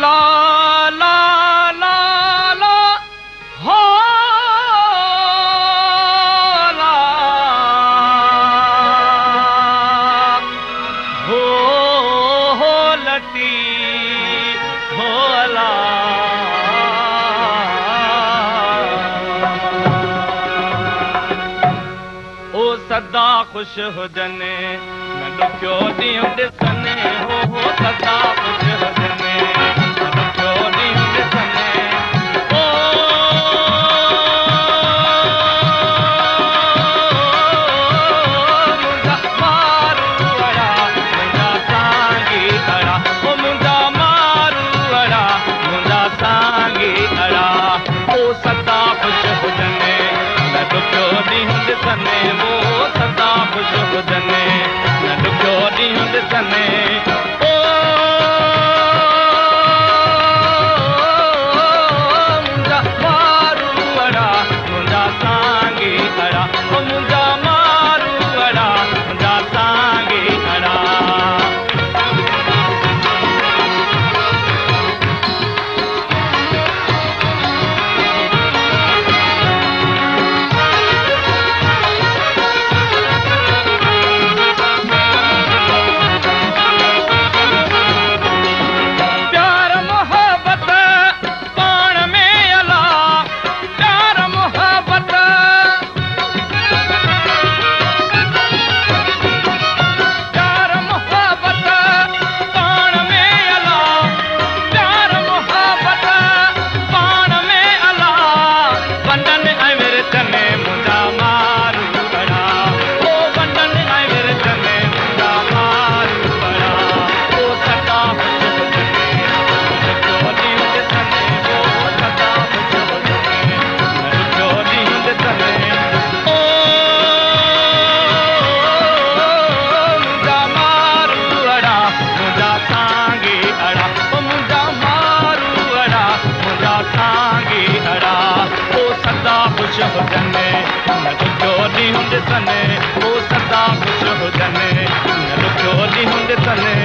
ला ला ला ला हो ला हो लती हो ला ओ सदा खुश हुजने न ॾुखियो ॾींहुं ॾिसने हो सदा खुश हुजने न ॾुखियो ॾींहुं ॾिसने ओ मुंहिंजा मारू अड़ा मुंहिंजा सांगी अड़ा ओ मुंहिंजा मारू अड़ा मुंहिंजा सांगी अड़ा ओ सदा खुश हुजने न ॾुखियो ॾींहुं ॾिसने वो सदा खुश हुजने न ॾुखियो ॾींहुं ॾिसने ओ मुंहिंजा मारू अड़ा मुंहिंजा सांगी अड़ा ओ मुंहिंजा मारू अड़ा मुंहिंजा सांगी अड़ा खुश हुजने न ॾुखियो ॾींहुं ॾिसने ओ सदा खुश हुजने न ॾुखियो ॾींहुं ॾिसने